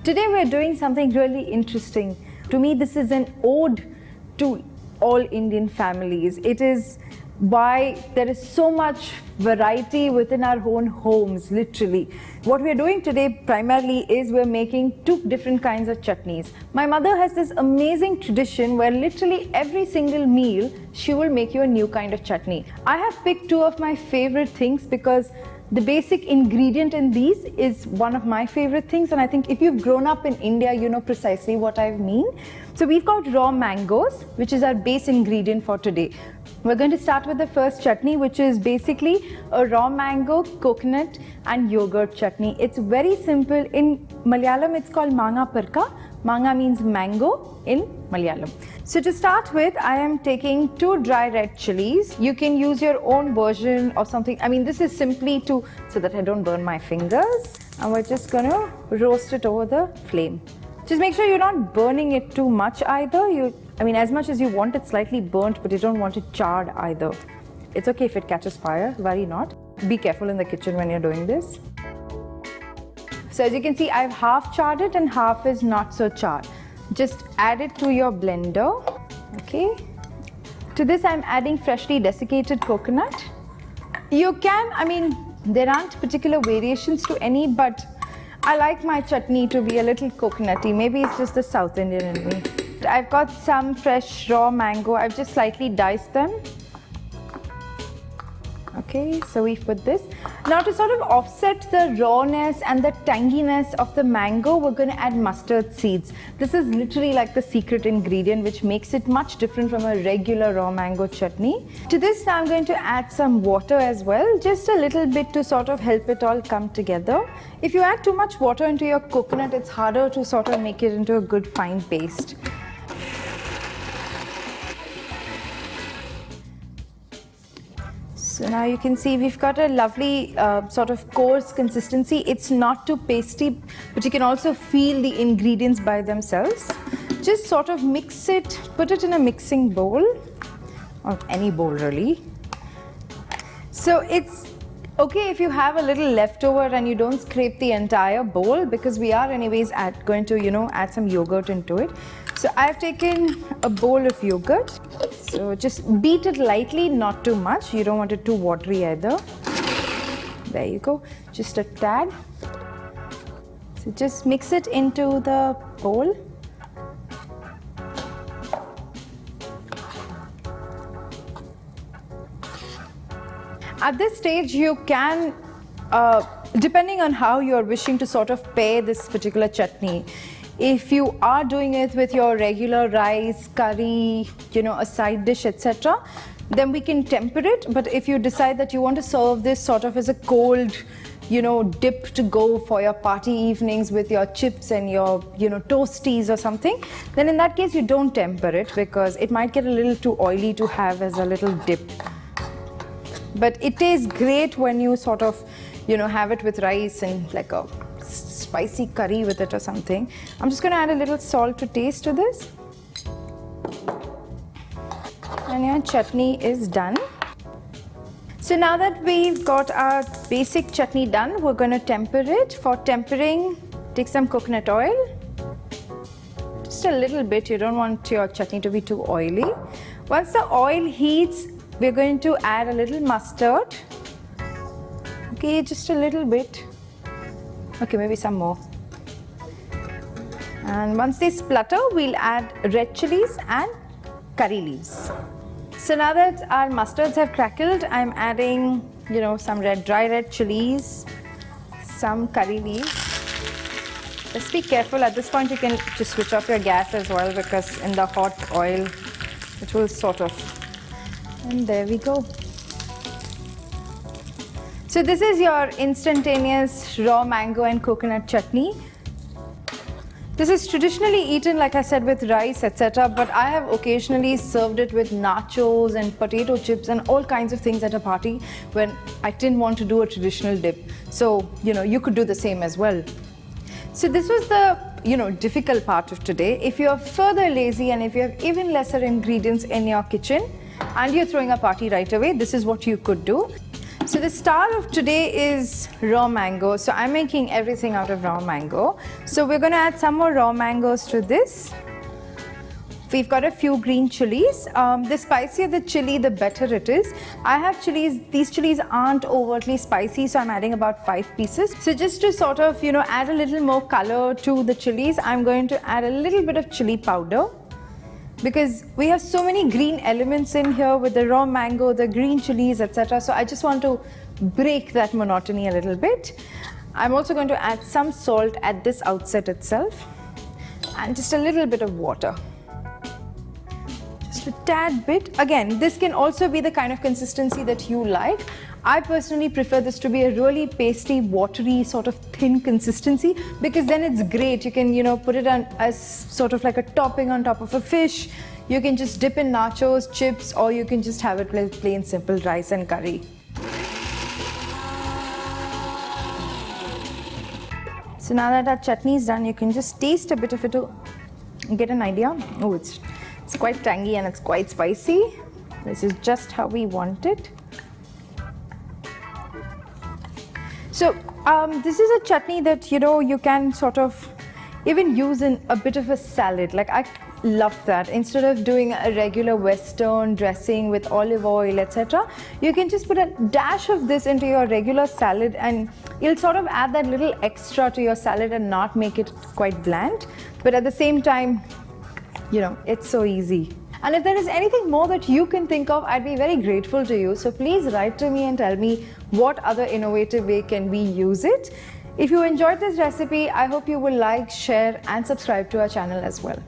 Today we're doing something really interesting. To me, this is an ode to all Indian families. It is why there is so much variety within our own homes, literally. What we're doing today primarily is we're making two different kinds of chutneys. My mother has this amazing tradition where literally every single meal she will make you a new kind of chutney. I have picked two of my favorite things because the basic ingredient in these is one of my favorite things, and I think if you've grown up in India, you know precisely what I mean. So we've got raw mangoes, which is our base ingredient for today. We're going to start with the first chutney, which is basically a raw mango, coconut and yogurt chutney. It's very simple. In Malayalam, it's called manga parka. Manga means mango in Malayalam. So to start with, I am taking 2 dry red chillies. You can use your own version or something. I mean, this is simply so that I don't burn my fingers. And we're just gonna roast it over the flame. Just make sure you're not burning it too much either. As much as you want it slightly burnt, but you don't want it charred either. It's okay if it catches fire, worry not. Be careful in the kitchen when you're doing this. So as you can see, I've half charred it and half is not so charred. Just add it to your blender, okay? To this I'm adding freshly desiccated coconut. You can, there aren't particular variations to any, but I like my chutney to be a little coconutty. Maybe it's just the South Indian in me. I've got some fresh raw mango. I've just slightly diced them. Okay, so we've put this. Now to sort of offset the rawness and the tanginess of the mango, we're going to add mustard seeds. This is literally like the secret ingredient which makes it much different from a regular raw mango chutney. To this now I'm going to add some water as well, just a little bit to sort of help it all come together. If you add too much water into your coconut, it's harder to sort of make it into a good fine paste. So now you can see we've got a lovely sort of coarse consistency. It's not too pasty, but you can also feel the ingredients by themselves. Just sort of mix it, put it in a mixing bowl, or any bowl really. So it's okay if you have a little leftover and you don't scrape the entire bowl, because we are anyways going to add some yogurt into it. So I've taken a bowl of yogurt. So just beat it lightly, not too much. You don't want it too watery either. There you go, just a tad. So just mix it into the bowl. At this stage, you can, depending on how you're wishing to sort of pair this particular chutney, if you are doing it with your regular rice, curry, a side dish, etc., then we can temper it. But if you decide that you want to serve this sort of as a cold, dip to go for your party evenings with your chips and your, toasties or something, then in that case you don't temper it because it might get a little too oily to have as a little dip. But it tastes great when you sort of, have it with rice and like a spicy curry with it or something. I'm just going to add a little salt to taste to this. And your chutney is done. So now that we've got our basic chutney done, we're going to temper it. For tempering, take some coconut oil. Just a little bit, you don't want your chutney to be too oily. Once the oil heats, we're going to add a little mustard. Okay, just a little bit. Okay, maybe some more. And once they splutter, we'll add red chillies and curry leaves. So now that our mustards have crackled, I'm adding, some dry red chillies, some curry leaves. Just be careful. At this point, you can just switch off your gas as well, because in the hot oil, it will sort of. And there we go. So this is your instantaneous raw mango and coconut chutney. This is traditionally eaten, like I said, with rice, etc. But I have occasionally served it with nachos and potato chips and all kinds of things at a party when I didn't want to do a traditional dip. So, you could do the same as well. So this was the, difficult part of today. If you're further lazy and if you have even lesser ingredients in your kitchen and you're throwing a party right away, this is what you could do. So the star of today is raw mango. So I'm making everything out of raw mango. So we're going to add some more raw mangoes to this. We've got a few green chilies. The spicier the chili, the better it is. I have chilies, these chilies aren't overtly spicy, so I'm adding about 5 pieces. So just to sort of, add a little more color to the chilies, I'm going to add a little bit of chili powder, because we have so many green elements in here with the raw mango, the green chilies, etc. So I just want to break that monotony a little bit. I'm also going to add some salt at this outset itself, and just a little bit of water. A tad bit. Again, this can also be the kind of consistency that you like. I personally prefer this to be a really pasty, watery, sort of thin consistency, because then it's great. You can, put it on as sort of like a topping on top of a fish. You can just dip in nachos, chips, or you can just have it with plain simple rice and curry. So now that our chutney is done, you can just taste a bit of it to get an idea. Oh, it's quite tangy and it's quite spicy. This is just how we want it. So this is a chutney that you can sort of even use in a bit of a salad. Like, I love that. Instead of doing a regular Western dressing with olive oil, etc., you can just put a dash of this into your regular salad, and it'll sort of add that little extra to your salad and not make it quite bland. But at the same time, it's so easy. And if there is anything more that you can think of, I'd be very grateful to you. So please write to me and tell me what other innovative way can we use it. If you enjoyed this recipe, I hope you will like, share and subscribe to our channel as well.